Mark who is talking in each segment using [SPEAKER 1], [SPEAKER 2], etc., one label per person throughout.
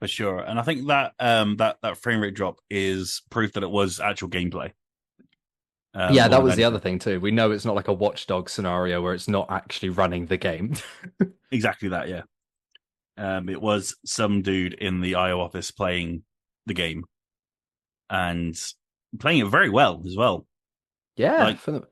[SPEAKER 1] for sure. And I think that that frame rate drop is proof that it was actual gameplay
[SPEAKER 2] Yeah,
[SPEAKER 1] more
[SPEAKER 2] that
[SPEAKER 1] than
[SPEAKER 2] was the
[SPEAKER 1] anything.
[SPEAKER 2] other thing too. We know it's not like a watchdog scenario where it's not actually running the game.
[SPEAKER 1] Exactly that, yeah. It was some dude in the IO office playing the game and playing it very well as well.
[SPEAKER 2] Yeah,
[SPEAKER 1] Like
[SPEAKER 2] for the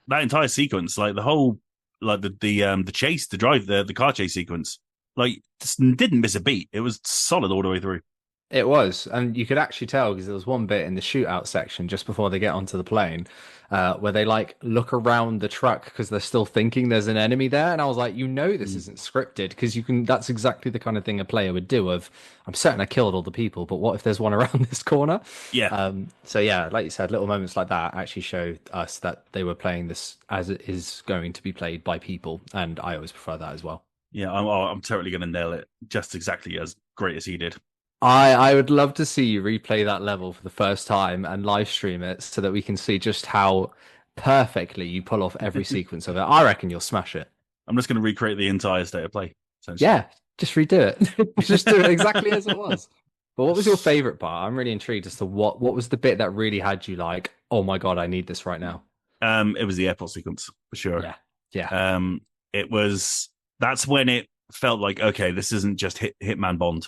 [SPEAKER 1] that entire sequence, like the whole, like the chase, the drive, the car chase sequence, like just didn't miss a beat. It was solid all the way through.
[SPEAKER 2] It was, and you could actually tell because there was one bit in the shootout section just before they get onto the plane, where they like look around the truck because they're still thinking there's an enemy there, and I was like, you know, this
[SPEAKER 1] Mm.
[SPEAKER 2] isn't scripted because you can. That's exactly the kind of thing a player would do. Of, I'm certain I killed all the people, but what if there's one around this corner?
[SPEAKER 1] Yeah,
[SPEAKER 2] So yeah, like you said, little moments like that actually show us that they were playing this as it is going to be played by people, and I always prefer that as well.
[SPEAKER 1] yeah. I'm totally gonna nail it just exactly as great as he did.
[SPEAKER 2] I would love to see you replay that level for the first time and live stream it so that we can see just how perfectly you pull off every sequence of it. I reckon you'll smash it.
[SPEAKER 1] I'm just gonna recreate the entire state of play essentially.
[SPEAKER 2] Yeah, just redo it. Just do it exactly as it was. But what was your favorite part? I'm really intrigued as to what was the bit that really had you like, oh my God, I need this right now.
[SPEAKER 1] It was the airport sequence for sure.
[SPEAKER 2] Yeah. Yeah.
[SPEAKER 1] Um, it was that's when it felt like okay, this isn't just Hitman Bond.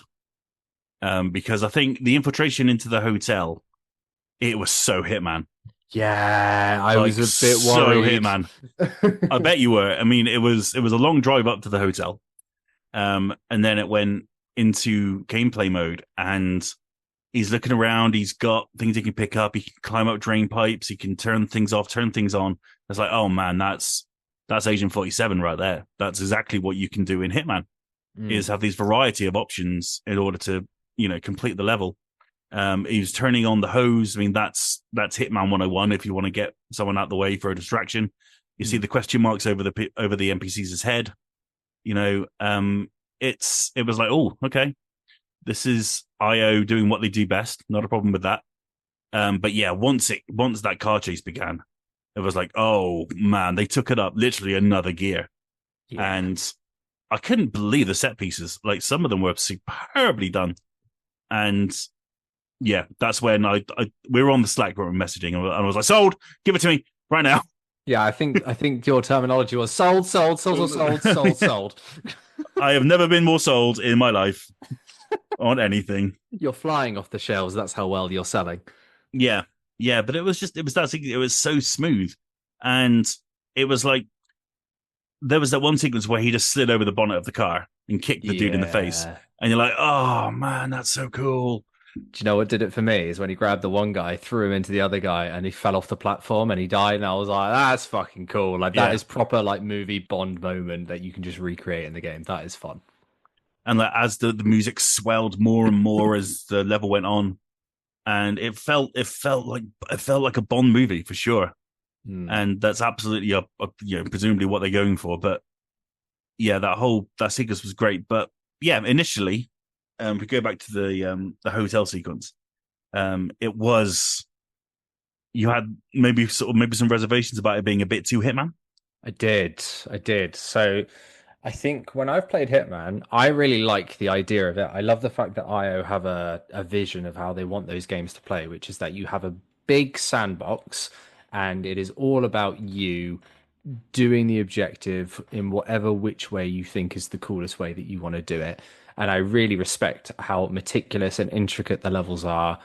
[SPEAKER 1] Because I think the infiltration into the hotel, it was so Hitman,
[SPEAKER 2] Yeah, I
[SPEAKER 1] like
[SPEAKER 2] was a bit
[SPEAKER 1] so
[SPEAKER 2] worried.
[SPEAKER 1] Hitman. I bet you were. I mean, it was a long drive up to the hotel, and then it went into gameplay mode, and he's looking around. He's got things he can pick up. He can climb up drain pipes. He can turn things off, turn things on. It's like, oh man, that's Agent 47 right there. That's exactly what you can do in Hitman. Is
[SPEAKER 2] Mm,
[SPEAKER 1] have these variety of options in order to complete the level. He was turning on the hose. I mean, that's Hitman 101. If you want to get someone out the way for a distraction, you see
[SPEAKER 2] mm.
[SPEAKER 1] the question marks over the NPC's head. You know, it was like, oh, okay, this is IO doing what they do best. Not a problem with that. But yeah, once that car chase began, it was like, oh man, they took it up literally another gear,
[SPEAKER 2] Yeah.
[SPEAKER 1] and I couldn't believe the set pieces. Like some of them were superbly done, and yeah, that's when I we were on the Slack group messaging, and I was like, sold, give it to me right now.
[SPEAKER 2] Yeah, I think your terminology was sold, sold, sold, sold, sold, sold, sold.
[SPEAKER 1] I have never been more sold in my life on anything.
[SPEAKER 2] You're flying off the shelves. That's how well you're selling.
[SPEAKER 1] Yeah, yeah, but it was so smooth, and it was like there was that one sequence where he just slid over the bonnet of the car and kicked the dude in the face,
[SPEAKER 2] Yeah.
[SPEAKER 1] and you're like, oh man, that's so cool.
[SPEAKER 2] Do you know what did it for me? Is when he grabbed the one guy, threw him into the other guy, and he fell off the platform and he died. And I was like, that's fucking cool. Like that
[SPEAKER 1] Yeah,
[SPEAKER 2] is proper like movie Bond moment that you can just recreate in the game. That is fun.
[SPEAKER 1] and like as the music swelled more and more as the level went on, and it felt like a Bond movie for sure.
[SPEAKER 2] Hmm.
[SPEAKER 1] And that's absolutely presumably what they're going for. But yeah, that sequence was great. But yeah, initially, we go back to the hotel sequence. It was you had maybe some reservations about it being a bit too Hitman.
[SPEAKER 2] I did. I did. So I think when I've played Hitman, I really like the idea of it. I love the fact that IO have a vision of how they want those games to play, which is that you have a big sandbox and it is all about you doing the objective in whatever which way you think is the coolest way that you want to do it. And I really respect how meticulous and intricate the levels are,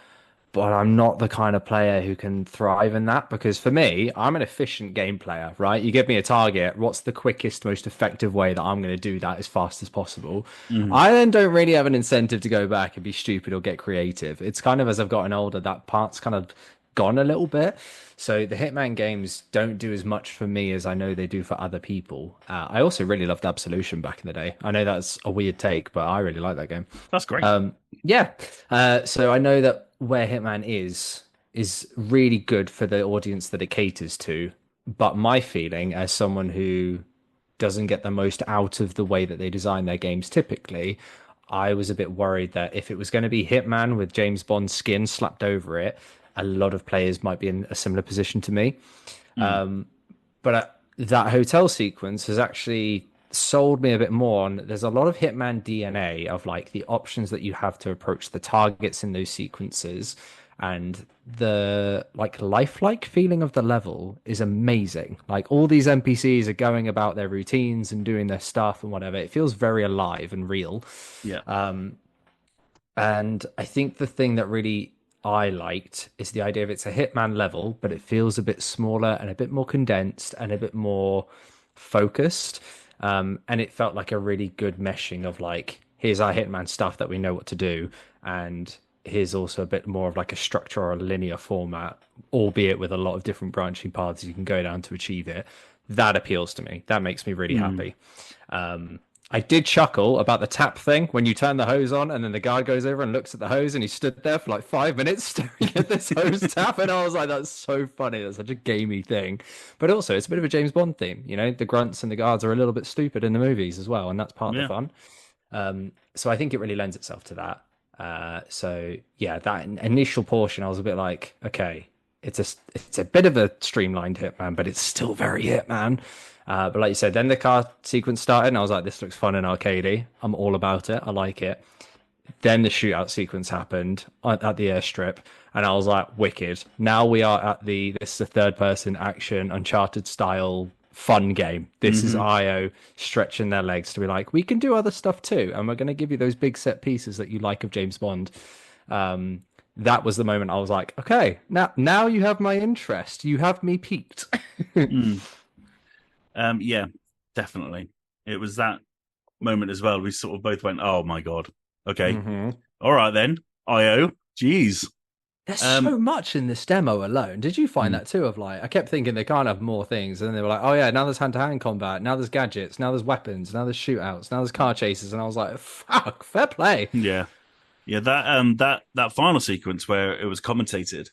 [SPEAKER 2] but I'm not the kind of player who can thrive in that because for me, I'm an efficient game player, right? You give me a target, what's the quickest, most effective way that I'm going to do that as fast as possible?
[SPEAKER 1] Mm-hmm.
[SPEAKER 2] I then don't really have an incentive to go back and be stupid or get creative. It's kind of as I've gotten older, that part's kind of gone a little bit. So the Hitman games don't do as much for me as I know they do for other people. I also really loved Absolution back in the day. I know that's a weird take, but I really like that game.
[SPEAKER 1] That's great.
[SPEAKER 2] Yeah. So I know that where Hitman is really good for the audience that it caters to. But my feeling as someone who doesn't get the most out of the way that they design their games typically, I was a bit worried that if it was going to be Hitman with James Bond's skin slapped over it, a lot of players might be in a similar position to me.
[SPEAKER 1] Mm.
[SPEAKER 2] But that hotel sequence has actually sold me a bit more on there's a lot of Hitman DNA of like the options that you have to approach the targets in those sequences, and the like lifelike feeling of the level is amazing. Like all these NPCs are going about their routines and doing their stuff and whatever. It feels very alive and real.
[SPEAKER 1] Yeah.
[SPEAKER 2] And I think the thing that really I liked is the idea of it's a Hitman level, but it feels a bit smaller and a bit more condensed and a bit more focused. And it felt like a really good meshing of like, here's our Hitman stuff that we know what to do, and here's also a bit more of like a structure or a linear format, albeit with a lot of different branching paths you can go down to achieve it. That appeals to me. That makes me really happy. I did chuckle about the tap thing when you turn the hose on and then the guard goes over and looks at the hose and he stood there for like 5 minutes staring at this hose tap. And I was like, that's so funny. That's such a gamey thing. But also, it's a bit of a James Bond theme. You know, the grunts and the guards are a little bit stupid in the movies as well. And that's part of the
[SPEAKER 1] Yeah.
[SPEAKER 2] fun. So I think it really lends itself to that. So yeah, that initial portion, I was a bit like, okay, it's a bit of a streamlined Hitman, but it's still very Hitman. But like you said, then the car sequence started, and I was like, this looks fun and arcadey. I'm all about it. I like it. Then the shootout sequence happened at the airstrip, and I was like, wicked. Now we are at this is a third person action, Uncharted style fun game. This is IO stretching their legs to be like, we can do other stuff too, and we're going to give you those big set pieces that you like of James Bond. That was the moment I was like, okay, now you have my interest. You have me piqued.
[SPEAKER 1] Yeah, definitely. It was that moment as well. We sort of both went, "Oh my god, okay, all right then." IO, jeez.
[SPEAKER 2] There's so much in this demo alone. Did you find that too? Of like, I kept thinking they can't have more things, and then they were like, "Oh yeah, now there's hand-to-hand combat, now there's gadgets, now there's weapons, now there's shootouts, now there's car chases," and I was like, "Fuck, fair play."
[SPEAKER 1] Yeah, yeah. That final sequence where it was commentated,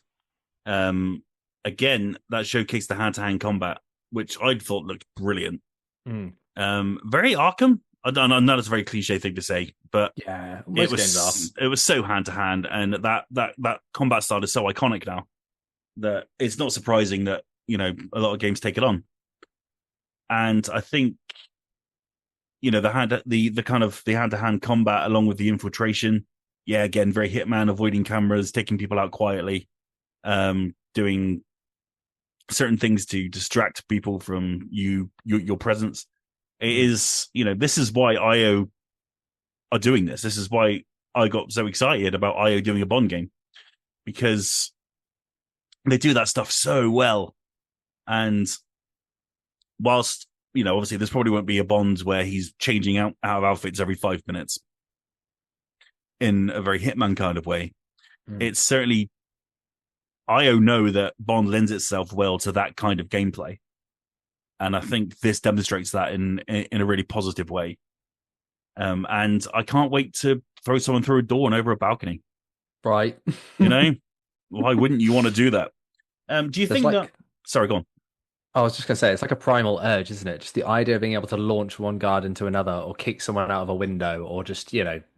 [SPEAKER 1] again, that showcased the hand-to-hand combat, which I thought looked brilliant. Very Arkham. I know that's a very cliche thing to say, but
[SPEAKER 2] Yeah, most games are.
[SPEAKER 1] it was so hand to hand, and that combat style is so iconic now that it's not surprising that a lot of games take it on. And I think the kind of the hand to hand combat along with the infiltration, yeah, again very Hitman, avoiding cameras, taking people out quietly, doing certain things to distract people from your presence. It is, this is why IO are doing this. This is why I got so excited about IO doing a Bond game, because they do that stuff so well. And whilst, obviously this probably won't be a Bond where he's changing out of outfits every 5 minutes in a very Hitman kind of way. It's certainly, IO know that Bond lends itself well to that kind of gameplay. And I think this demonstrates that in a really positive way. And I can't wait to throw someone through a door and over a balcony.
[SPEAKER 2] Right.
[SPEAKER 1] Why wouldn't you want to do that? Do you think that... Sorry, go on.
[SPEAKER 2] I was just going to say, it's like a primal urge, isn't it? Just the idea of being able to launch one guard into another, or kick someone out of a window, or just,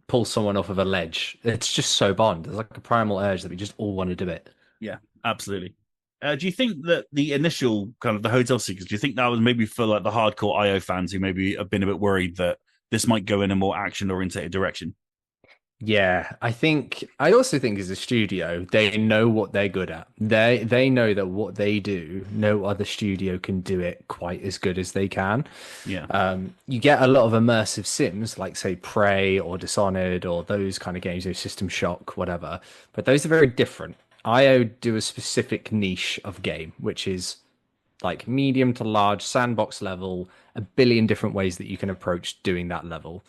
[SPEAKER 2] pull someone off of a ledge. It's just so Bond. It's like a primal urge that we just all want to do it.
[SPEAKER 1] Yeah, absolutely. Do you think that the initial kind of the hotel sequence, do you think that was maybe for like the hardcore IO fans who maybe have been a bit worried that this might go in a more action-oriented direction?
[SPEAKER 2] Yeah, I also think as a studio, they know what they're good at. They know that what they do, no other studio can do it quite as good as they can.
[SPEAKER 1] Yeah.
[SPEAKER 2] You get a lot of immersive sims like say Prey or Dishonored or those kind of games, System Shock, whatever. But those are very different. IO do a specific niche of game, which is like medium to large sandbox level, a billion different ways that you can approach doing that level.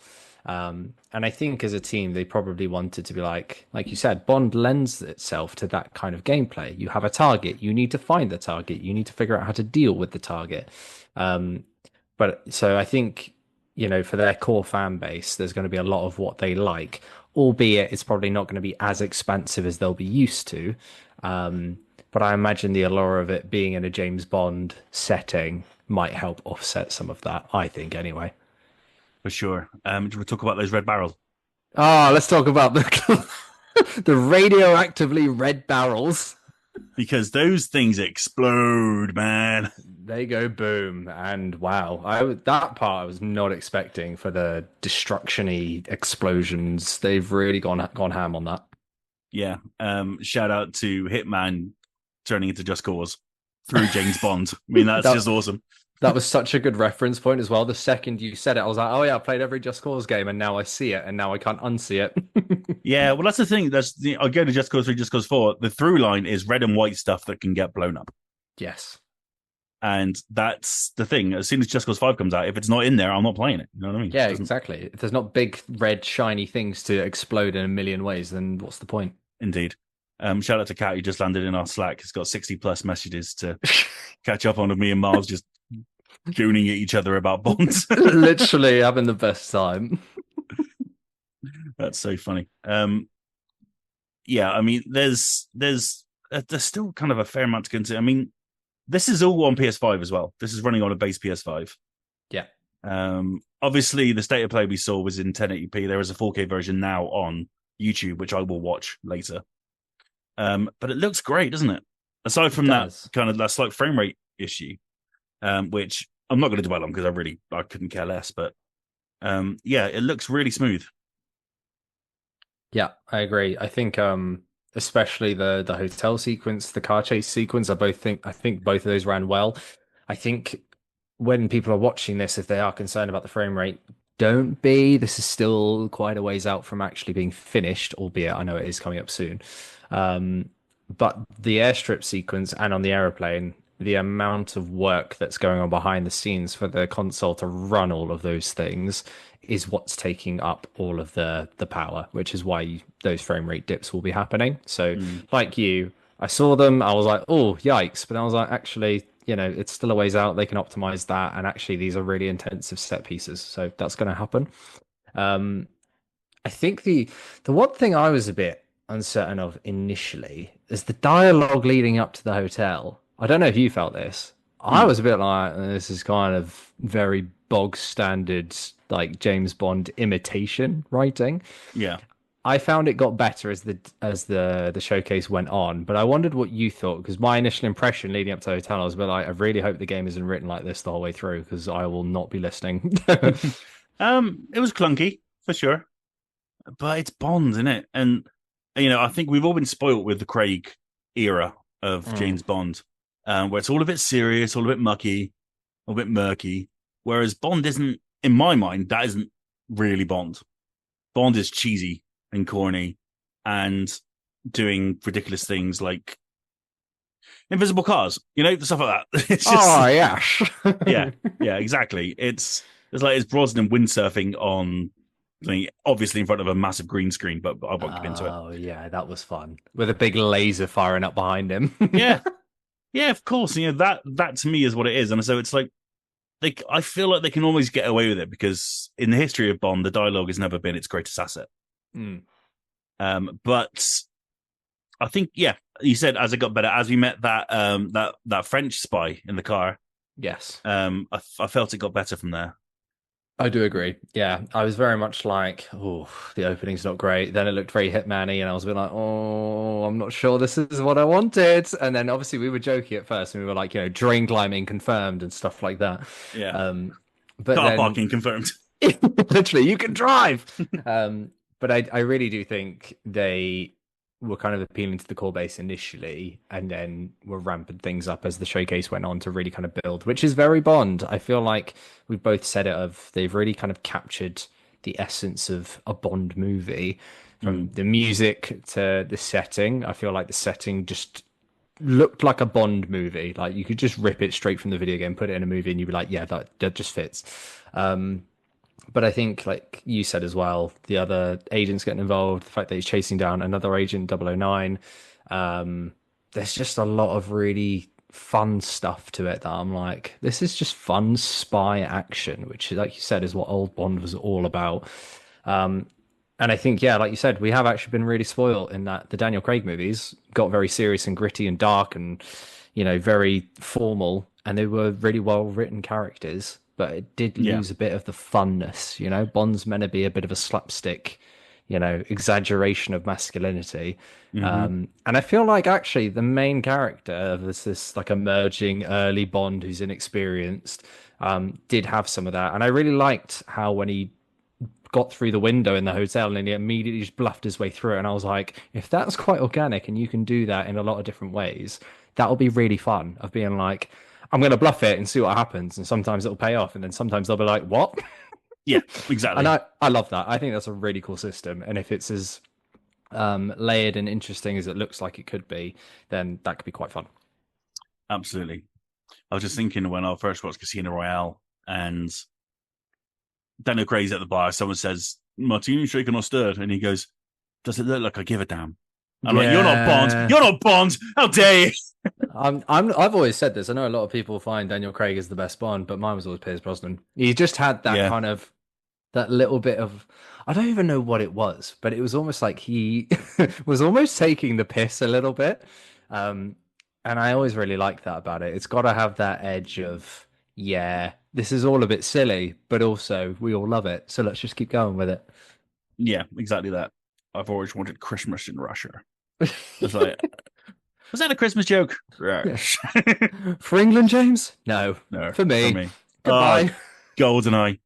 [SPEAKER 2] And I think as a team, they probably wanted to be like you said, Bond lends itself to that kind of gameplay. You have a target, you need to find the target, you need to figure out how to deal with the target. But so I think, for their core fan base, there's going to be a lot of what they like, albeit it's probably not going to be as expansive as they'll be used to. But I imagine the allure of it being in a James Bond setting might help offset some of that, I think, anyway.
[SPEAKER 1] For sure. Do we talk about those red barrels?
[SPEAKER 2] Oh, let's talk about the radioactively red barrels.
[SPEAKER 1] because those things explode, man.
[SPEAKER 2] They go boom, and wow, that part I was not expecting for the destruction-y explosions. They've really gone ham on that.
[SPEAKER 1] Yeah. Shout out to Hitman turning into Just Cause through James Bond. I mean, that's
[SPEAKER 2] That
[SPEAKER 1] just awesome.
[SPEAKER 2] that was such a good reference point as well. The second you said it, I was like, oh yeah, I played every Just Cause game, and now I see it, and now I can't unsee it.
[SPEAKER 1] Yeah, well, that's the thing. I go to Just Cause 3, Just Cause 4. The through line is red and white stuff that can get blown up.
[SPEAKER 2] Yes.
[SPEAKER 1] And that's the thing. As soon as Just Cause 5 comes out, if it's not in there, I'm not playing it. You know what I mean?
[SPEAKER 2] Yeah, exactly. If there's not big red shiny things to explode in a million ways, then what's the point?
[SPEAKER 1] Indeed. Shout out to Kat, who just landed in our Slack. He's got 60 plus messages to catch up on, of me and Miles just gooning at each other about bonds.
[SPEAKER 2] Literally having the best time.
[SPEAKER 1] That's so funny. Yeah, I mean, there's still kind of a fair amount to consider. I mean, this is all on PS5 as well. This is running on a base PS5.
[SPEAKER 2] Yeah.
[SPEAKER 1] Obviously, the state of play we saw was in 1080p. There is a 4K version now on YouTube, which I will watch later. But it looks great, doesn't it? Aside from that kind of that slight frame rate issue, which I'm not going to dwell on because I couldn't care less. But yeah, it looks really smooth.
[SPEAKER 2] Yeah, I agree. I think especially the hotel sequence, the car chase sequence, I think both of those ran well. I think when people are watching this, if they are concerned about the frame rate, don't be. This is still quite a ways out from actually being finished, albeit I know it is coming up soon. But the airstrip sequence and on the aeroplane, the amount of work that's going on behind the scenes for the console to run all of those things is what's taking up all of the power, which is why those frame rate dips will be happening. So, like you, I saw them, I was like, oh, yikes. But I was like, actually, it's still a ways out. They can optimize that. And actually, these are really intensive set pieces. So that's going to happen. I think the one thing I was a bit uncertain of initially is the dialogue leading up to the hotel. I don't know if you felt this. I was a bit like, this is kind of very bog standard, like James Bond imitation writing.
[SPEAKER 1] Yeah.
[SPEAKER 2] I found it got better as the showcase went on, but I wondered what you thought, because my initial impression leading up to the hotel, I was a bit like, I really hope the game isn't written like this the whole way through, because I will not be listening.
[SPEAKER 1] It was clunky for sure, but it's Bond, isn't it? And I think we've all been spoilt with the Craig era of James Bond, where it's all a bit serious, all a bit mucky, a bit murky. Whereas Bond isn't, in my mind, that isn't really Bond. Bond is cheesy and corny and doing ridiculous things like invisible cars, stuff like that. It's just,
[SPEAKER 2] yeah.
[SPEAKER 1] yeah, exactly. It's like it's Brosnan windsurfing on, obviously in front of a massive green screen, but I won't get into it.
[SPEAKER 2] Oh yeah, that was fun with a big laser firing up behind him.
[SPEAKER 1] Yeah, of course. That to me is what it is, and so it's like I feel like they can always get away with it because in the history of Bond, the dialogue has never been its greatest asset. But I think, yeah, you said as it got better, as we met that French spy in the car.
[SPEAKER 2] Yes.
[SPEAKER 1] I felt it got better from there.
[SPEAKER 2] I do agree. Yeah, I was very much like, oh, the opening's not great. Then it looked very Hitman-y, and I was a bit like, oh, I'm not sure this is what I wanted. And then obviously we were joking at first, and we were like, drain climbing confirmed and stuff like that.
[SPEAKER 1] Yeah.
[SPEAKER 2] But
[SPEAKER 1] car parking confirmed.
[SPEAKER 2] Literally, you can drive. But I really do think they were kind of appealing to the core base initially, and then were ramping things up as the showcase went on to really kind of build, which is very Bond. I feel like we've both said they've really kind of captured the essence of a Bond movie, from the music to the setting. I feel like the setting just looked like a Bond movie. Like you could just rip it straight from the video game, put it in a movie, and you'd be like, yeah, that just fits. But I think, like you said as well, the other agents getting involved, the fact that he's chasing down another agent, 009, there's just a lot of really fun stuff to it that I'm like, this is just fun spy action, which, like you said, is what old Bond was all about. And I think, yeah, like you said, we have actually been really spoiled in that the Daniel Craig movies got very serious and gritty and dark and, very formal, and they were really well written characters. But it did lose a bit of the funness, Bond's meant to be a bit of a slapstick, exaggeration of masculinity.
[SPEAKER 1] Hmm.
[SPEAKER 2] And I feel like actually the main character, this like emerging early Bond who's inexperienced, did have some of that. And I really liked how when he got through the window in the hotel and he immediately just bluffed his way through it. And I was like, if that's quite organic and you can do that in a lot of different ways, that'll be really fun. Of being like, I'm going to bluff it and see what happens. And sometimes it'll pay off. And then sometimes they'll be like, what?
[SPEAKER 1] Yeah,
[SPEAKER 2] And
[SPEAKER 1] exactly.
[SPEAKER 2] I love that. I think that's a really cool system. And if it's as layered and interesting as it looks like it could be, then that could be quite fun.
[SPEAKER 1] Absolutely. I was just thinking when I first watched Casino Royale and Daniel Craig's at the bar, someone says, Martini, shaken or stirred? And he goes, does it look like I give a damn? I'm like, you're not Bond.
[SPEAKER 2] Yeah.
[SPEAKER 1] You're not Bond. How dare you?
[SPEAKER 2] I've always said this. I know a lot of people find Daniel Craig is the best Bond, but mine was always Pierce Brosnan. He just had that
[SPEAKER 1] Yeah.
[SPEAKER 2] kind of that little bit of I don't even know what it was, but it was almost like he was almost taking the piss a little bit. Um, and I always really like that about it. It's got to have that edge of, yeah, this is all a bit silly, but also we all love it. So let's just keep going with it.
[SPEAKER 1] Yeah, exactly that. I've always wanted Christmas in Russia. It's like, was that a Christmas joke?
[SPEAKER 2] Yeah.
[SPEAKER 1] Yes.
[SPEAKER 2] For England, James? No.
[SPEAKER 1] No,
[SPEAKER 2] For
[SPEAKER 1] for
[SPEAKER 2] me.
[SPEAKER 1] me.
[SPEAKER 2] Goodbye.
[SPEAKER 1] GoldenEye.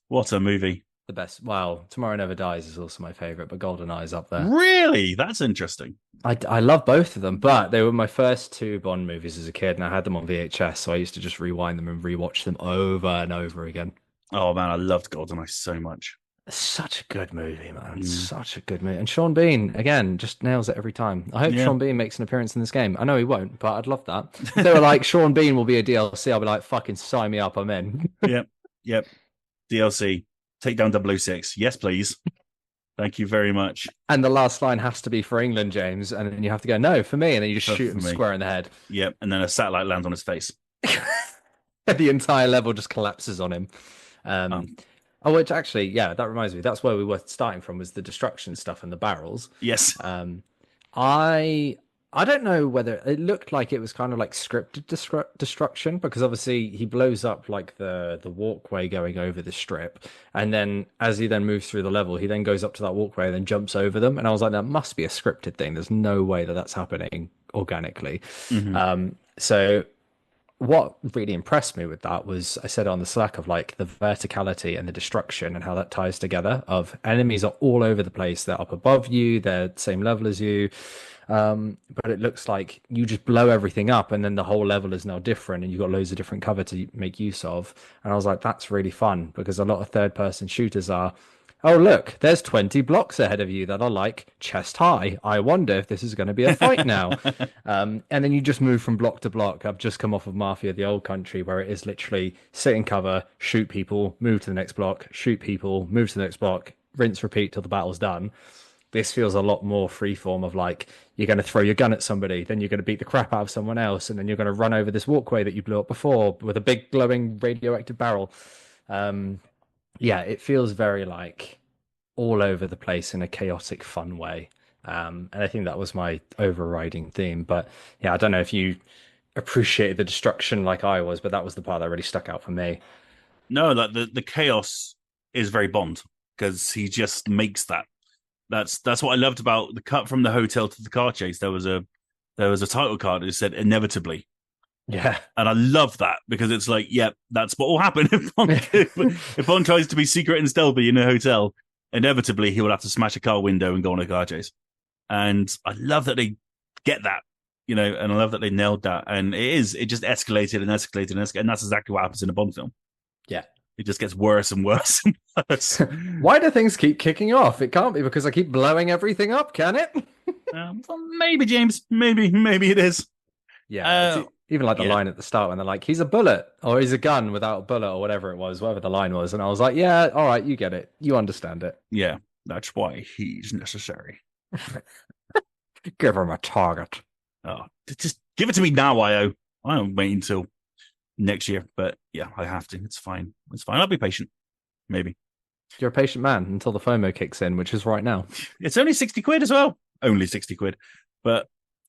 [SPEAKER 1] What a movie.
[SPEAKER 2] The best. Wow. Tomorrow Never Dies is also my favorite, but GoldenEye is up there.
[SPEAKER 1] Really? That's interesting.
[SPEAKER 2] I love both of them, but they were my first two Bond movies as a kid, and I had them on VHS, so I used to just rewind them and rewatch them over and over again.
[SPEAKER 1] Oh man, I loved GoldenEye so much.
[SPEAKER 2] Such a good movie, man.
[SPEAKER 1] Mm.
[SPEAKER 2] Such a good movie. And Sean Bean, again, just nails it every time. I hope
[SPEAKER 1] Yeah.
[SPEAKER 2] Sean Bean makes an appearance in this game. I know he won't, but I'd love that. If they were like, Sean Bean will be a DLC, I'll be like, fucking sign me up, I'm in.
[SPEAKER 1] Yep. Yep. DLC. Take down 006. Yes, please. Thank you very much.
[SPEAKER 2] And the last line has to be for England, James. And then you have to go, no, for me. And then you just shoot him
[SPEAKER 1] For me.
[SPEAKER 2] square in the head.
[SPEAKER 1] Yep. And then a satellite lands on his face.
[SPEAKER 2] The entire level just collapses on him.
[SPEAKER 1] Um,
[SPEAKER 2] Which actually, yeah, that reminds me. That's where we were starting from, was the destruction stuff and the barrels.
[SPEAKER 1] yes.
[SPEAKER 2] I I don't know whether it looked like it was kind of like scripted destruction, because obviously he blows up like the walkway going over the strip, and then as he then moves through the level, he then goes up to that walkway and then jumps over them. And I was like, that must be a scripted thing. There's no way that that's happening organically.
[SPEAKER 1] Mm-hmm.
[SPEAKER 2] So what really impressed me with that was, I said on the Slack, of like the verticality and the destruction and how that ties together. Of enemies are all over the place. They're up above you. They're the same level as you. But it looks like you just blow everything up and then the whole level is now different and you've got loads of different cover to make use of. And I was like, that's really fun, because a lot of third person shooters are, oh, look, there's 20 blocks ahead of you that are like chest high. I wonder if this is going to be a fight now. And then you just move from block to block. I've just come off of Mafia, the old country, where it is literally sit in cover, shoot people, move to the next block, shoot people, move to the next block, rinse, repeat till the battle's done. This feels a lot more freeform, of like, you're going to throw your gun at somebody, then you're going to beat the crap out of someone else, and then you're going to run over this walkway that you blew up before with a big glowing radioactive barrel. Yeah, it feels very like all over the place in a chaotic, fun way. And I think that was my overriding theme. But yeah, I don't know if you appreciated the destruction like I was, but that was the part that really stuck out for me.
[SPEAKER 1] No, like the chaos is very Bond, because he just makes that. That's what I loved about the cut from the hotel to the car chase. There was a title card that said inevitably.
[SPEAKER 2] Yeah.
[SPEAKER 1] And I love that, because it's like, yep, that's what will happen if Bond tries to be secret and stealthy in a hotel. Inevitably, he will have to smash a car window and go on a car chase. And I love that they get that, and I love that they nailed that. And it just escalated and escalated and escalated. And that's exactly what happens in a Bond film.
[SPEAKER 2] Yeah.
[SPEAKER 1] It just gets worse and worse and worse.
[SPEAKER 2] Why do things keep kicking off? It can't be because I keep blowing everything up, can it?
[SPEAKER 1] Well, maybe, James. Maybe it is.
[SPEAKER 2] Yeah. Even like the line at the start when they're like, he's a bullet, or he's a gun without a bullet, or whatever it was, whatever the line was. And I was like, yeah, all right, you get it. You understand it.
[SPEAKER 1] Yeah, that's why he's necessary.
[SPEAKER 2] Give him a target.
[SPEAKER 1] Oh, just give it to me now, IO. I don't wait until next year. But yeah, I have to. It's fine. I'll be patient. Maybe.
[SPEAKER 2] You're a patient man until the FOMO kicks in, which is right now.
[SPEAKER 1] It's only 60 quid as well. Only 60 quid. But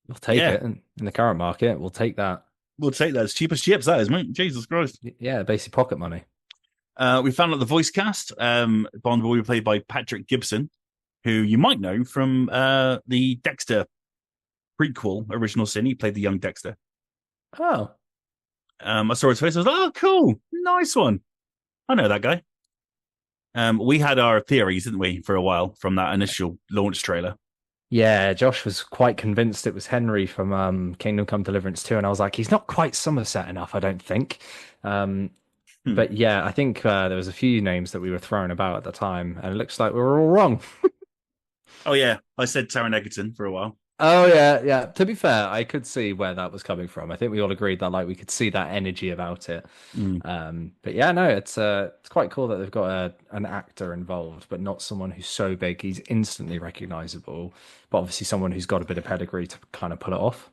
[SPEAKER 2] we'll take it in the current market. We'll take that.
[SPEAKER 1] We'll take that. It's cheap as chips, that is, mate. Jesus Christ.
[SPEAKER 2] Yeah, basic pocket money.
[SPEAKER 1] We found out the voice cast. Bond will be played by Patrick Gibson. who you might know from the Dexter prequel, Original Sin. He played the young Dexter.
[SPEAKER 2] Oh,
[SPEAKER 1] I saw his face. I was like, oh, cool. Nice one. I know that guy. We had our theories, didn't we, for a while from that initial launch trailer.
[SPEAKER 2] yeah. Josh was quite convinced it was Henry from Kingdom Come Deliverance 2, and I was like, he's not quite Somerset enough, I don't think. Um,
[SPEAKER 1] Hmm.
[SPEAKER 2] but yeah, I think there was a few names that we were throwing about at the time, and it looks like we were all wrong.
[SPEAKER 1] Oh, yeah. I said Taron Egerton for a while.
[SPEAKER 2] Oh yeah, yeah. To be fair, I could see where that was coming from. I think we all agreed that like we could see that energy about it.
[SPEAKER 1] Mm.
[SPEAKER 2] But yeah, no, it's quite cool that they've got an actor involved, but not someone who's so big he's instantly recognizable, but obviously someone who's got a bit of pedigree to kind of pull it off.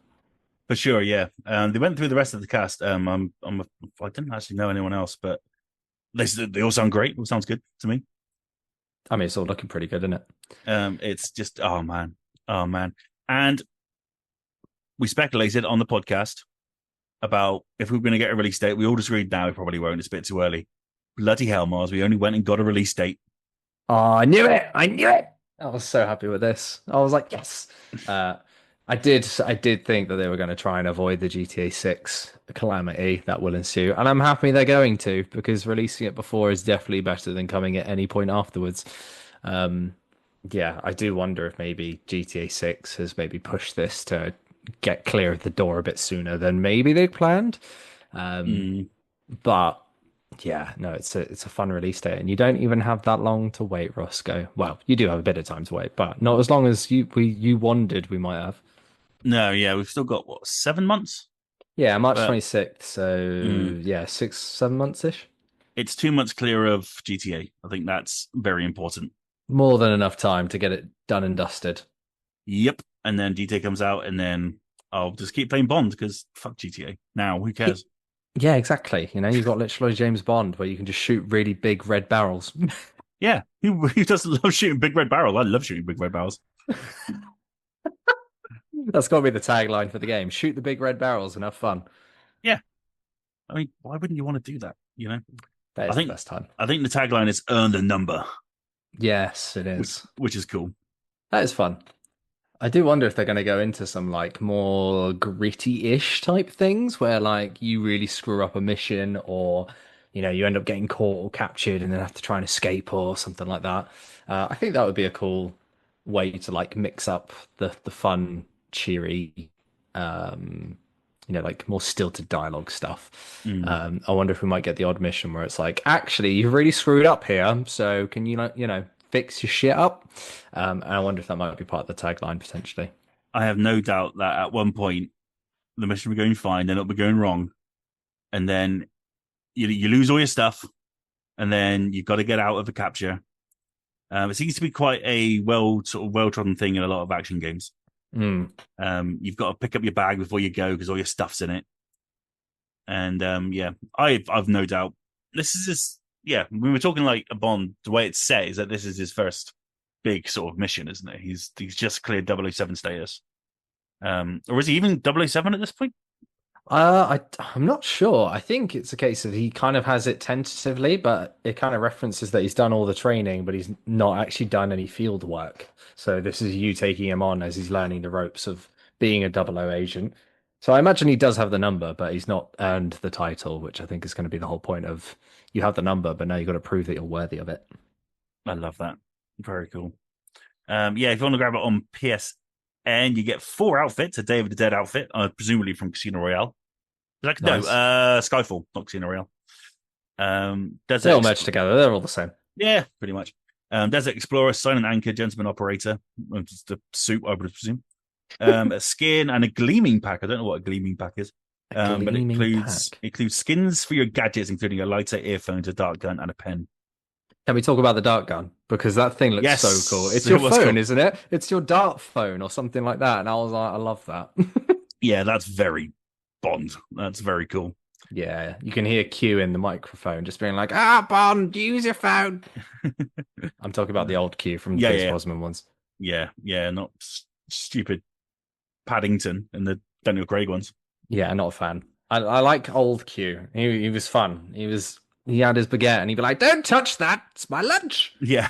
[SPEAKER 1] For sure, yeah. They went through the rest of the cast. I didn't actually know anyone else, but they all sound great. It all sounds good to me.
[SPEAKER 2] I mean, it's all looking pretty good, isn't it?
[SPEAKER 1] It's just, oh man. And we speculated on the podcast about if we were going to get a release date. We all just agreed now we probably won't. It's a bit too early. Bloody hell, Mars. We only went and got a release date.
[SPEAKER 2] Oh, I knew it! I knew it! I was so happy with this. I was like, yes. I did think that they were going to try and avoid the GTA 6 calamity that will ensue, and I'm happy they're going to because releasing it before is definitely better than coming at any point afterwards. Um, yeah, I do wonder if maybe GTA 6 has maybe pushed this to get clear of the door a bit sooner than maybe they planned. Um,
[SPEAKER 1] Mm,
[SPEAKER 2] but yeah, no, it's a fun release date, and you don't even have that long to wait, Roscoe. Well, you do have a bit of time to wait, but not as long as you wondered we might have.
[SPEAKER 1] no, yeah, we've still got what, 7 months?
[SPEAKER 2] Yeah, March
[SPEAKER 1] But
[SPEAKER 2] 26th, so
[SPEAKER 1] mm,
[SPEAKER 2] yeah, 6, 7 months ish.
[SPEAKER 1] it's 2 months clear of GTA. I think that's very important.
[SPEAKER 2] More than enough time to get it done and dusted.
[SPEAKER 1] Yep. And then GTA comes out, and then I'll just keep playing Bond because fuck GTA. Now, who cares?
[SPEAKER 2] Yeah, exactly. You know, you've got literally James Bond where you can just shoot really big red barrels.
[SPEAKER 1] Yeah, who doesn't love shooting big red barrels? I love shooting big red barrels.
[SPEAKER 2] That's got to be the tagline for the game. Shoot the big red barrels and have fun.
[SPEAKER 1] Yeah, I mean, why wouldn't you want to do that? You know,
[SPEAKER 2] That
[SPEAKER 1] I
[SPEAKER 2] is the
[SPEAKER 1] think
[SPEAKER 2] best time.
[SPEAKER 1] I think the tagline is "earn the number,"
[SPEAKER 2] Yes, it
[SPEAKER 1] which
[SPEAKER 2] is.
[SPEAKER 1] which is cool.
[SPEAKER 2] That is fun. I do wonder if they're going to go into some like more gritty-ish type things where like you really screw up a mission or you end up getting caught or captured and then have to try and escape or something like that. I think that would be a cool way to like mix up the fun, cheery, like more stilted dialogue stuff.
[SPEAKER 1] Mm.
[SPEAKER 2] I wonder if we might get the odd mission where it's like, actually, you've really screwed up here, so can you like fix your shit up? And I wonder if that might be part of the tagline potentially.
[SPEAKER 1] I have no doubt that at one point the mission will be going fine, then it'll be going wrong, and then you lose all your stuff, and then you've got to get out of the capture. It seems to be quite a well trodden thing in a lot of action games.
[SPEAKER 2] Mm.
[SPEAKER 1] You've got to pick up your bag before you go because all your stuff's in it. And yeah, I've no doubt this is his. Yeah, we were talking like a Bond. The way it's set is that this is his first big sort of mission, isn't it? He's just cleared 007 status. Or is he even 007 at this point?
[SPEAKER 2] I'm not sure. I think it's a case of he kind of has it tentatively, but it kind of references that he's done all the training, but he's not actually done any field work. So this is you taking him on as he's learning the ropes of being a double O agent. So I imagine he does have the number, but he's not earned the title, which I think is going to be the whole point of you have the number, but now you've got to prove that you're worthy of it.
[SPEAKER 1] I love that. Very cool. Yeah, if you want to grab it on PSN, you get 4 outfits: a Day of the Dead outfit, presumably from Casino Royale. Like, no,
[SPEAKER 2] Nice.
[SPEAKER 1] Skyfall, not Casino Royale.
[SPEAKER 2] They all
[SPEAKER 1] Desert,
[SPEAKER 2] merge together. They're all the same.
[SPEAKER 1] yeah, pretty much. Desert Explorer, Silent Anchor, Gentleman Operator, just a suit, I would presume. A skin and a gleaming pack. I don't know what a gleaming pack is.
[SPEAKER 2] A
[SPEAKER 1] But it
[SPEAKER 2] gleaming
[SPEAKER 1] includes
[SPEAKER 2] pack.
[SPEAKER 1] skins for your gadgets, including a lighter, earphones, a dart gun, and a pen.
[SPEAKER 2] Can we talk about the dart gun? Because that thing looks so cool.
[SPEAKER 1] Yes,
[SPEAKER 2] It's
[SPEAKER 1] it
[SPEAKER 2] your
[SPEAKER 1] was
[SPEAKER 2] phone,
[SPEAKER 1] cool.
[SPEAKER 2] isn't it? It's your dart phone or something like that. And I was like, I love that.
[SPEAKER 1] Yeah, that's very Bond. That's very cool.
[SPEAKER 2] Yeah, you can hear Q in the microphone just being like, ah, Bond, use your phone. I'm talking about the old Q from the
[SPEAKER 1] Yeah,
[SPEAKER 2] Pierce
[SPEAKER 1] yeah,
[SPEAKER 2] Brosnan ones.
[SPEAKER 1] yeah. Not stupid Paddington and the Daniel Craig ones.
[SPEAKER 2] Yeah, not a fan. I like old Q. He was fun. He had his baguette and he'd be like, don't touch that. It's my lunch.
[SPEAKER 1] Yeah.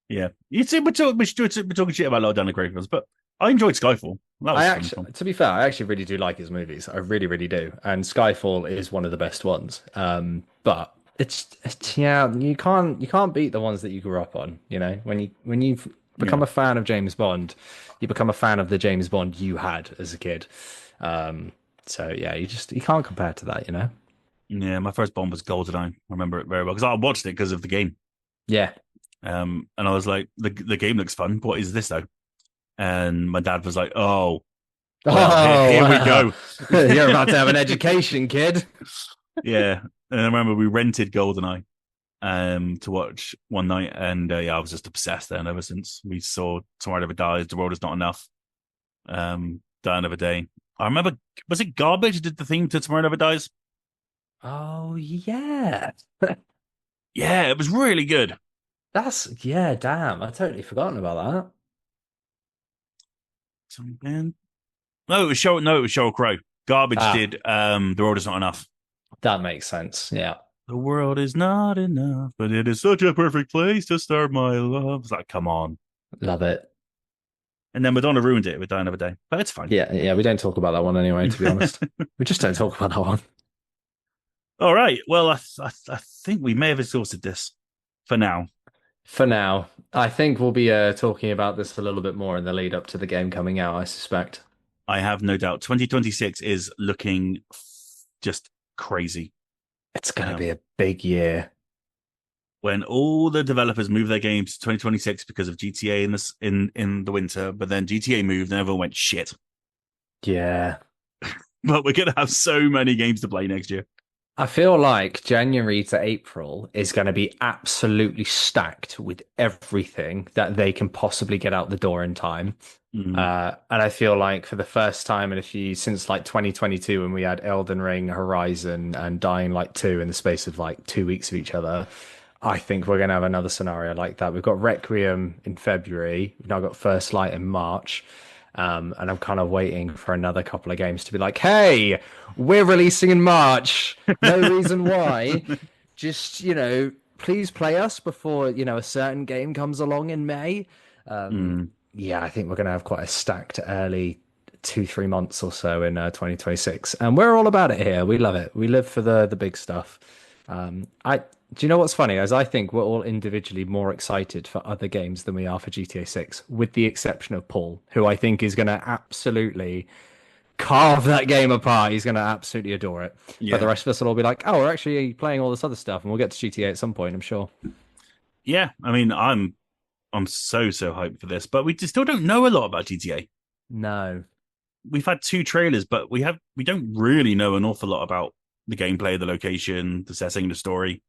[SPEAKER 1] Yeah, we're talking shit about a lot of Daniel Craig films, but I enjoyed Skyfall. That
[SPEAKER 2] I
[SPEAKER 1] was fun.
[SPEAKER 2] actually, to be fair, I actually really do like his movies. I really, really do. And Skyfall is one of the best ones. But it's yeah, you can't beat the ones that you grew up on. You know, when you've
[SPEAKER 1] Yeah,
[SPEAKER 2] become a fan of James Bond, you become a fan of the James Bond you had as a kid. Um, so yeah, you can't compare to that. You know.
[SPEAKER 1] yeah. My first Bond was GoldenEye. I remember it very well because I watched it because of the game.
[SPEAKER 2] Yeah.
[SPEAKER 1] And I was like, the game looks fun. What is this though? And my dad was like, oh, well, here we
[SPEAKER 2] Oh,
[SPEAKER 1] go.
[SPEAKER 2] you're about to have an education, kid.
[SPEAKER 1] Yeah, and I remember we rented GoldenEye to watch one night, and yeah, I was just obsessed then. Ever since we saw Tomorrow Never Dies, The World Is Not Enough, Die Another Day. I remember, was it Garbage did the theme to Tomorrow Never Dies?
[SPEAKER 2] Oh yeah.
[SPEAKER 1] Yeah, it was really good.
[SPEAKER 2] Yeah, damn. I totally forgotten about that.
[SPEAKER 1] Man. No, it was Sheryl Crow. Garbage
[SPEAKER 2] Ah,
[SPEAKER 1] did The World Is Not Enough.
[SPEAKER 2] that makes sense. Yeah.
[SPEAKER 1] The world is not enough, but it is such a perfect place to start my love. It's like, come on.
[SPEAKER 2] Love it.
[SPEAKER 1] And then Madonna ruined it with Die Another Day, but it's fine.
[SPEAKER 2] Yeah, yeah, we don't talk about that one anyway, to be honest. We just don't talk about that one.
[SPEAKER 1] All right. Well, I think we may have exhausted this for now.
[SPEAKER 2] For now, I think we'll be talking about this a little bit more in the lead up to the game coming out, I suspect.
[SPEAKER 1] I have no doubt. 2026 is looking just crazy.
[SPEAKER 2] It's going to be a big year.
[SPEAKER 1] When all the developers move their games to 2026 because of GTA in the winter, but then GTA moved and everyone went shit.
[SPEAKER 2] Yeah.
[SPEAKER 1] But we're gonna have so many games to play next year.
[SPEAKER 2] I feel like January to April is going to be absolutely stacked with everything that they can possibly get out the door in time.
[SPEAKER 1] Mm.
[SPEAKER 2] And I feel like for the first time since like 2022, when we had Elden Ring, Horizon, and Dying Light 2 in the space of like 2 weeks of each other, I think we're going to have another scenario like that. We've got Requiem in February. We've now got First Light in March. And I'm kind of waiting for another couple of games to be like, hey, we're releasing in March. No reason why. Just, please play us before, a certain game comes along in May.
[SPEAKER 1] Mm.
[SPEAKER 2] Yeah, I think we're going to have quite a stacked early 2-3 months or so in 2026. And we're all about it here. We love it. We live for the big stuff. Do you know what's funny? As I think we're all individually more excited for other games than we are for GTA 6, with the exception of Paul, who I think is going to absolutely carve that game apart. He's going to absolutely adore it.
[SPEAKER 1] Yeah.
[SPEAKER 2] But the rest of us will all be like, oh, we're actually playing all this other stuff, and we'll get to GTA at some point, I'm sure.
[SPEAKER 1] Yeah, I mean, I'm so hyped for this, but we just still don't know a lot about GTA.
[SPEAKER 2] No.
[SPEAKER 1] We've had 2 trailers, but we don't really know an awful lot about the gameplay, the location, the setting, the story.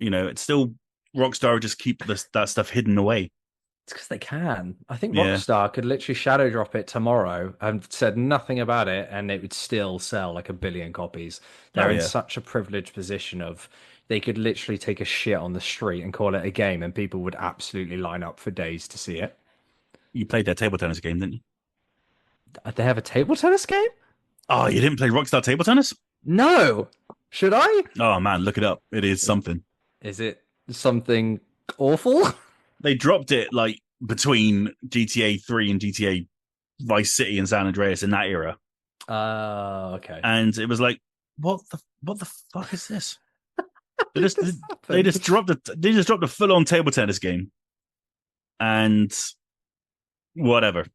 [SPEAKER 1] It's still Rockstar just keep that stuff hidden away.
[SPEAKER 2] It's because they can. I think
[SPEAKER 1] Yeah.
[SPEAKER 2] Rockstar could literally shadow drop it tomorrow and said nothing about it, and it would still sell like 1 billion copies. They're in such a privileged position of they could literally take a shit on the street and call it a game, and people would absolutely line up for days to see it.
[SPEAKER 1] You played their table tennis game, didn't you?
[SPEAKER 2] They have a table tennis game?
[SPEAKER 1] Oh, you didn't play Rockstar Table Tennis?
[SPEAKER 2] No. Should I?
[SPEAKER 1] Oh man, look it up. It is something.
[SPEAKER 2] Is it something awful?
[SPEAKER 1] They dropped it like between GTA 3 and GTA Vice City and San Andreas in that era.
[SPEAKER 2] Okay.
[SPEAKER 1] And it was like, what the fuck is this? They just dropped a full on table tennis game. And whatever,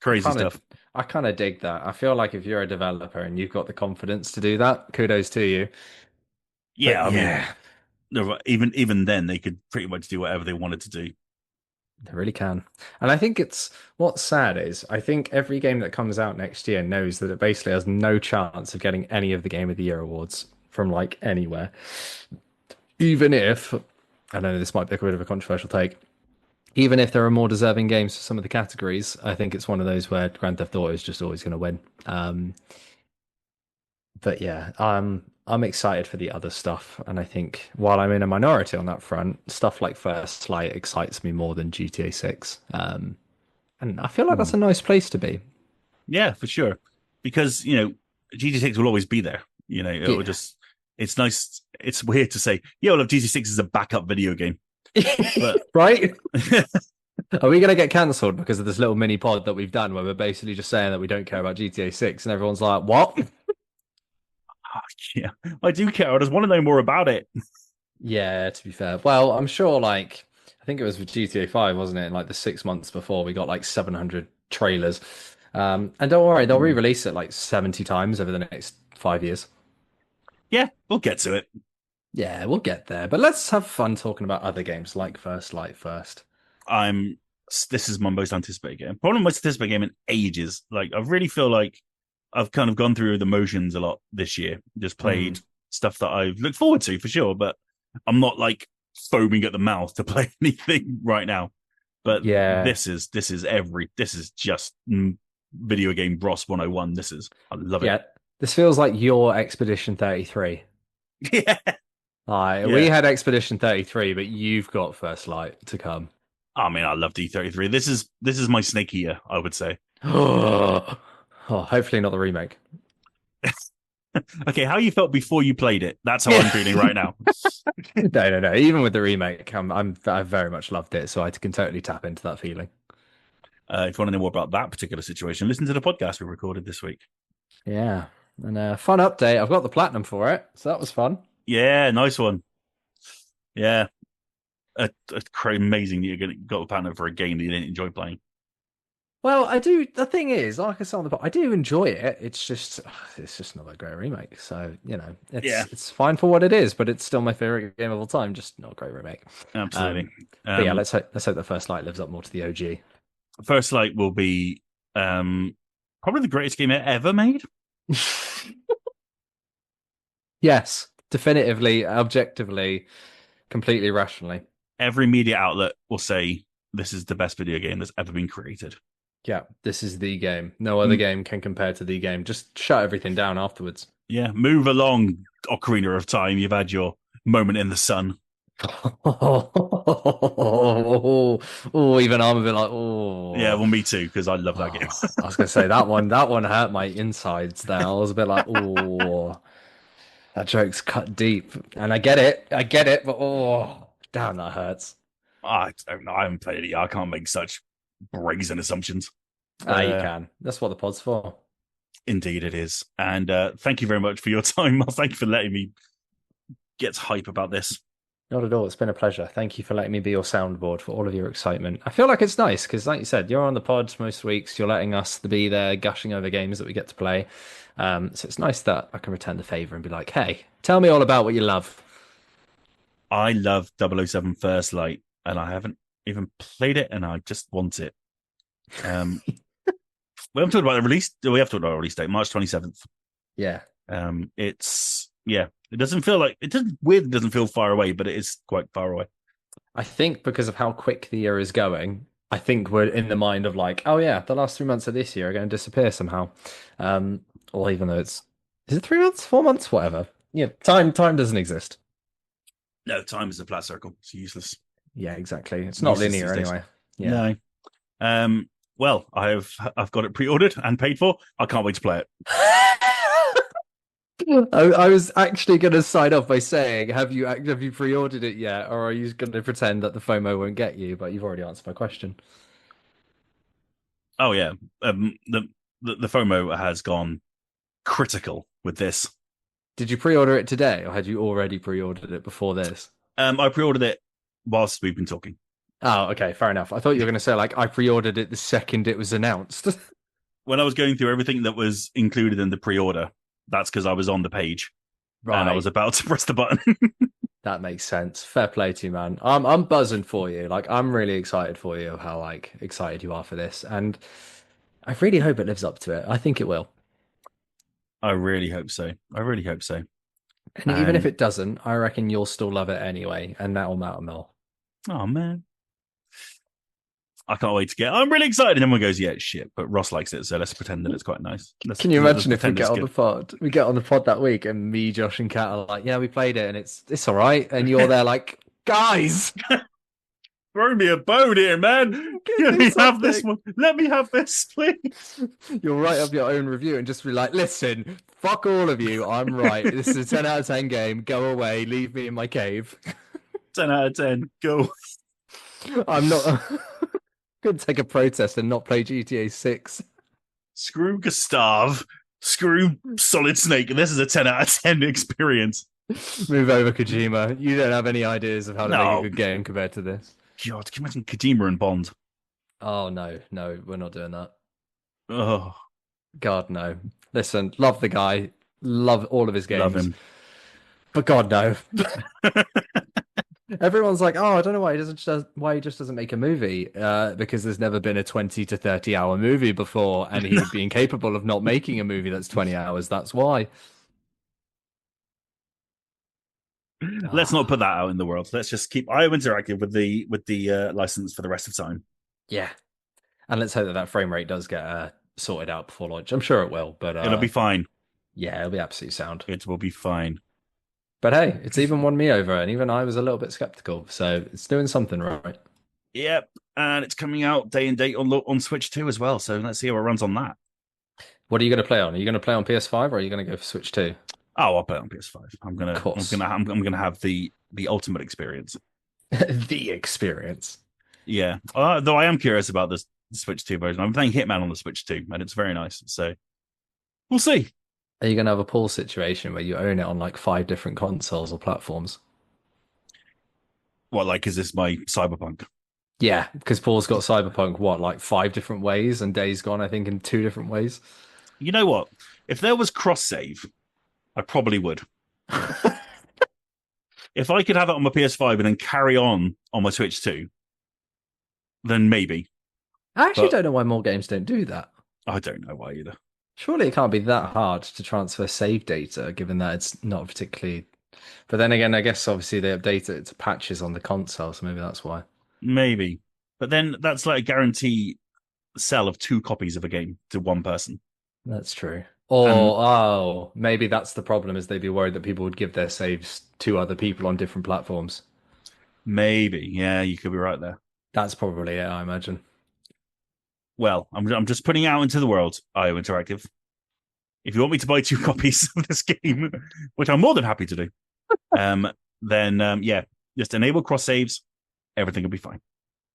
[SPEAKER 1] crazy stuff.
[SPEAKER 2] I kind of dig that. I feel like if you're a developer and you've got the confidence to do that, kudos to you.
[SPEAKER 1] Yeah,
[SPEAKER 2] But
[SPEAKER 1] I mean, even then they could pretty much do whatever they wanted to do.
[SPEAKER 2] They really can. And I think what's sad is I think every game that comes out next year knows that it basically has no chance of getting any of the Game of the Year awards from like anywhere. Even if, I know this might be a bit of a controversial take, even if there are more deserving games for some of the categories, I think it's one of those where Grand Theft Auto is just always going to win. But yeah, I'm excited for the other stuff, and I think while I'm in a minority on that front, stuff like First Light excites me more than GTA 6. And I feel like that's a nice place to be.
[SPEAKER 1] Yeah, for sure. Because, GTA 6 will always be there. It will just, it's nice. It's weird to say, yeah, well, GTA 6 is a backup video game. But
[SPEAKER 2] Right? Are we going to get cancelled because of this little mini pod that we've done where we're basically just saying that we don't care about GTA 6 and everyone's like, what?
[SPEAKER 1] yeah, I do care. I just want to know more about it.
[SPEAKER 2] Yeah, to be fair. Well, I'm sure like I think it was with GTA 5, wasn't it? In like the 6 months before we got like 700 trailers. And don't worry, they'll
[SPEAKER 1] Mm.
[SPEAKER 2] re-release it like 70 times over the next 5 years.
[SPEAKER 1] Yeah, we'll get to it.
[SPEAKER 2] Yeah, we'll get there. But let's have fun talking about other games like First Light first.
[SPEAKER 1] I'm. This is my most anticipated game. Probably my most anticipated game in ages. Like I really feel like I've kind of gone through the motions a lot this year. Just played
[SPEAKER 2] Mm.
[SPEAKER 1] stuff that I've looked forward to for sure, but I'm not like foaming at the mouth to play anything right now. But
[SPEAKER 2] Yeah.
[SPEAKER 1] this is just video game Bros 101. I love it.
[SPEAKER 2] Yeah. This feels like your Expedition 33.
[SPEAKER 1] Yeah,
[SPEAKER 2] We
[SPEAKER 1] yeah.
[SPEAKER 2] had Expedition 33, but you've got First Light to come.
[SPEAKER 1] I mean, I love D33. This is my snake year, I would say.
[SPEAKER 2] Oh, hopefully not the remake.
[SPEAKER 1] Okay, how you felt before you played it? That's how I'm
[SPEAKER 2] Yeah.
[SPEAKER 1] feeling right now.
[SPEAKER 2] No. Even with the remake, I very much loved it, so I can totally tap into that feeling.
[SPEAKER 1] If you want to know more about that particular situation, listen to the podcast we recorded this week.
[SPEAKER 2] Yeah, and fun update. I've got the platinum for it, so that was fun.
[SPEAKER 1] Yeah, nice one. Yeah, amazing that you're gonna got a partner for a game that you didn't enjoy playing.
[SPEAKER 2] Well, I do. The thing is, like I said on the pod, I do enjoy it. It's just not a great remake. So
[SPEAKER 1] Yeah,
[SPEAKER 2] it's fine for what it is, but it's still my favorite game of all time. Just not a great remake.
[SPEAKER 1] absolutely.
[SPEAKER 2] But yeah, let's hope the First Light lives up more to the OG.
[SPEAKER 1] First Light will be probably the greatest game ever made.
[SPEAKER 2] Yes, definitively, objectively, completely rationally.
[SPEAKER 1] Every media outlet will say this is the best video game that's ever been created.
[SPEAKER 2] Yeah, this is the game. No other
[SPEAKER 1] Mm,
[SPEAKER 2] game can compare to the game. Just shut everything down afterwards.
[SPEAKER 1] yeah, move along, Ocarina of Time. You've had your moment in the sun.
[SPEAKER 2] Oh, even I'm a bit like,
[SPEAKER 1] Yeah,
[SPEAKER 2] oh.
[SPEAKER 1] well, me too, because I love that game.
[SPEAKER 2] I was gonna say that one hurt my insides there. I was a bit like, oh, that joke's cut deep. And I get it, but oh, damn, that hurts.
[SPEAKER 1] I don't know. I haven't played it yet. I can't make such brazen assumptions.
[SPEAKER 2] Ah,
[SPEAKER 1] But
[SPEAKER 2] you can. That's what the pod's for.
[SPEAKER 1] indeed, it is. And thank you very much for your time. Thank you for letting me get hype about this.
[SPEAKER 2] Not at all. It's been a pleasure. Thank you for letting me be your soundboard for all of your excitement. I feel like it's nice because, like you said, you're on the pod most weeks. You're letting us be there, gushing over games that we get to play. So it's nice that I can return the favor and be like, "Hey, tell me all about what you love."
[SPEAKER 1] I love 007 First Light, and I haven't even played it, and I just want it. Um, we haven't talked about the release. We have talked about the release date, March 27th.
[SPEAKER 2] Yeah,
[SPEAKER 1] It's yeah. It doesn't feel like it doesn't weird. It doesn't feel far away, but it is quite far away.
[SPEAKER 2] I think because of how quick the year is going, I think we're in the mind of like, oh yeah, the last 3 months of this year are going to disappear somehow. Or even though is it 3 months, 4 months, whatever. Yeah, time doesn't exist.
[SPEAKER 1] No, time is a flat circle. It's useless.
[SPEAKER 2] Yeah, exactly. It's not
[SPEAKER 1] Useless
[SPEAKER 2] linear
[SPEAKER 1] these days.
[SPEAKER 2] anyway. Yeah.
[SPEAKER 1] No. Well, I've got it pre-ordered and paid for. I can't wait to play it.
[SPEAKER 2] I was actually going to sign off by saying, have you pre-ordered it yet, or are you going to pretend that the FOMO won't get you? But you've already answered my question.
[SPEAKER 1] Oh yeah. The FOMO has gone critical with this.
[SPEAKER 2] Did you pre-order it today, or had you already pre-ordered it before this?
[SPEAKER 1] I pre-ordered it whilst we've been talking.
[SPEAKER 2] Oh, okay, fair enough. I thought you were going to say like I pre-ordered it the second it was announced.
[SPEAKER 1] When I was going through everything that was included in the pre-order, that's because I was on the page and I was about to press the button.
[SPEAKER 2] That makes sense. Fair play to you, man. I'm buzzing for you. Like I'm really excited for you. How like excited you are for this, and I really hope it lives up to it. I think it will.
[SPEAKER 1] I really hope so. I really hope so.
[SPEAKER 2] And even if it doesn't, I reckon you'll still love it anyway, and that'll matter more.
[SPEAKER 1] Oh man, I can't wait to get. I'm really excited. And everyone goes, "Yeah, it's shit," but Ross likes it, so let's pretend that it's quite nice.
[SPEAKER 2] Can you imagine if we
[SPEAKER 1] pretend
[SPEAKER 2] get
[SPEAKER 1] it's
[SPEAKER 2] on
[SPEAKER 1] good.
[SPEAKER 2] the pod? We get on the pod that week, and me, Josh, and Kat are like, "Yeah, we played it, and it's all right." And you're there like, "Guys,
[SPEAKER 1] Throw me a bone here, man. Let me have this one. Let me have this, please.
[SPEAKER 2] you'll write up your own review and just be like, listen, fuck all of you. I'm right. This is a 10 out of 10 game. Go away. Leave me in my cave."
[SPEAKER 1] 10 out of 10. Go.
[SPEAKER 2] I'm not going to take a protest and not play GTA 6.
[SPEAKER 1] Screw Gustav. Screw Solid Snake. This is a 10 out of 10 experience.
[SPEAKER 2] Move over, Kojima. You don't have any ideas of how to make a good game compared to this.
[SPEAKER 1] God, can you imagine Kojima and Bond?
[SPEAKER 2] Oh, no, we're not doing that.
[SPEAKER 1] Oh,
[SPEAKER 2] God, no. Listen, love the guy. Love all of his games.
[SPEAKER 1] love him.
[SPEAKER 2] But God, no. Everyone's like, oh, I don't know why he just doesn't make a movie. Because there's never been a 20 to 30 hour movie before, and he would be incapable of not making a movie that's 20 hours. That's why.
[SPEAKER 1] Let's not put that out in the world. Let's just keep IO Interactive with the license for the rest of time.
[SPEAKER 2] Yeah, and let's hope that frame rate does get sorted out before launch. I'm sure it will, but
[SPEAKER 1] It'll be fine.
[SPEAKER 2] Yeah, it'll be absolutely sound.
[SPEAKER 1] It will be fine.
[SPEAKER 2] But hey, it's even won me over, and even I was a little bit skeptical. So it's doing something right.
[SPEAKER 1] Yep, and it's coming out day and date on Switch 2 as well. So let's see how it runs on that.
[SPEAKER 2] What are you going to play on? Are you going to play on PS5 or are you going to go for Switch 2?
[SPEAKER 1] Oh, I'll play it on PS5. I'm gonna have the ultimate experience.
[SPEAKER 2] The experience.
[SPEAKER 1] Yeah. Though I am curious about this Switch 2 version. I'm playing Hitman on the Switch 2, and it's very nice. So we'll see.
[SPEAKER 2] Are you going to have a pool situation where you own it on like 5 different consoles or platforms?
[SPEAKER 1] What, like, is this my Cyberpunk?
[SPEAKER 2] Yeah, because Paul's got Cyberpunk, like 5 different ways, and Days Gone, I think, in 2 different ways.
[SPEAKER 1] You know what? If there was cross-save, I probably would. If I could have it on my PS5 and then carry on my Switch 2, then maybe.
[SPEAKER 2] I actually don't know why more games don't do that.
[SPEAKER 1] I don't know why either.
[SPEAKER 2] Surely it can't be that hard to transfer save data, given that it's not particularly... But then again, I guess obviously they update it to patches on the console, so maybe that's why.
[SPEAKER 1] Maybe. But then that's like a guarantee sell of 2 copies of a game to one person.
[SPEAKER 2] That's true. Or, maybe that's the problem, is they'd be worried that people would give their saves to other people on different platforms.
[SPEAKER 1] Maybe. Yeah, you could be right there.
[SPEAKER 2] That's probably it, I imagine.
[SPEAKER 1] Well, I'm just putting it out into the world, IO Interactive. If you want me to buy 2 copies of this game, which I'm more than happy to do, then just enable cross saves. Everything will be fine.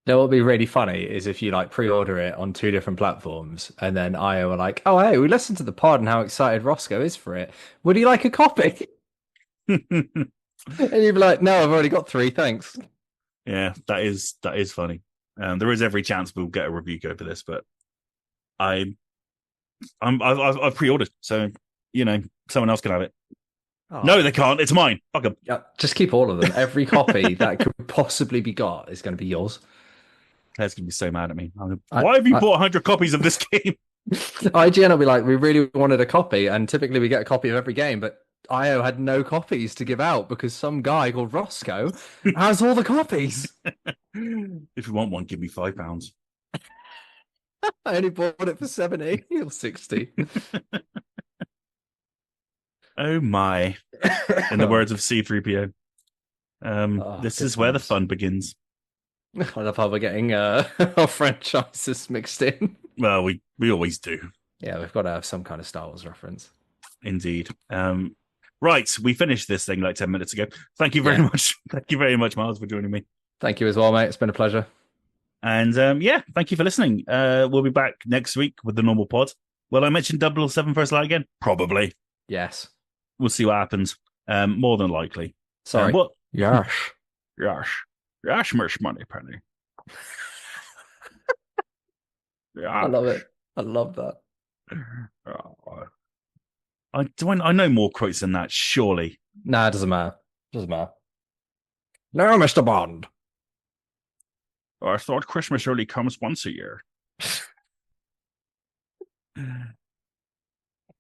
[SPEAKER 2] Now, what would be really funny is if you like pre-order it on 2 different platforms, and then IO are like, "Oh, hey, we listened to the pod and how excited Rossko is for it. Would you like a copy?" And you'd be like, "No, I've already got 3, thanks."
[SPEAKER 1] Yeah, that is funny. There is every chance we'll get a review code for this, but I've pre-ordered, so someone else can have it. Oh. No, they can't. It's mine. Fuck them.
[SPEAKER 2] Yeah, just keep all of them. Every copy that could possibly be got is going to be yours.
[SPEAKER 1] Claire's going to be so mad at me. Why have you bought 100 copies of this game?
[SPEAKER 2] IGN will be like, we really wanted a copy, and typically we get a copy of every game, but IO had no copies to give out because some guy called Rossko has all the copies.
[SPEAKER 1] If you want one, give me £5.
[SPEAKER 2] I only bought it for 70 or 60.
[SPEAKER 1] Oh my. In the words of C3PO. This is where the fun begins.
[SPEAKER 2] I love how we're getting our franchises mixed in.
[SPEAKER 1] Well, we always do.
[SPEAKER 2] Yeah, we've got to have some kind of Star Wars reference.
[SPEAKER 1] Indeed. Right, we finished this thing like 10 minutes ago. Thank you very much. Thank you very much, Miles, for joining me.
[SPEAKER 2] Thank you as well, mate. It's been a pleasure.
[SPEAKER 1] And thank you for listening. We'll be back next week with the normal pod. Will I mention 007 First Light again? Probably.
[SPEAKER 2] Yes.
[SPEAKER 1] We'll see what happens. More than likely.
[SPEAKER 2] Sorry.
[SPEAKER 1] What?
[SPEAKER 2] Yes.
[SPEAKER 1] Yes. Yes, much money, Penny.
[SPEAKER 2] Yeah. I love it. I love that.
[SPEAKER 1] I know more quotes than that, surely.
[SPEAKER 2] Nah, it doesn't matter. Doesn't matter. No, Mr. Bond.
[SPEAKER 1] I thought Christmas only comes once a year.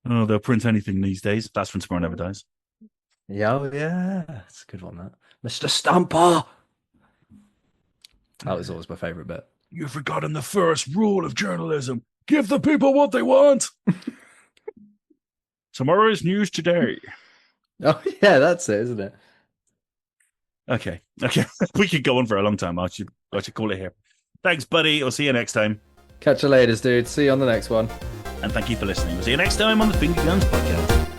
[SPEAKER 1] Oh, they'll print anything these days. That's when Tomorrow Never Dies.
[SPEAKER 2] Yeah, it's a good one, that. Mr. Stamper! That was always my favourite bit.
[SPEAKER 1] You've forgotten the first rule of journalism. Give the people what they want. Tomorrow's news today.
[SPEAKER 2] Oh, yeah, that's it, isn't it?
[SPEAKER 1] Okay. We could go on for a long time. I should call it here. Thanks, buddy. I'll see you next time.
[SPEAKER 2] Catch you later, dude. See you on the next one.
[SPEAKER 1] And thank you for listening. We'll see you next time on the Finger Guns Podcast.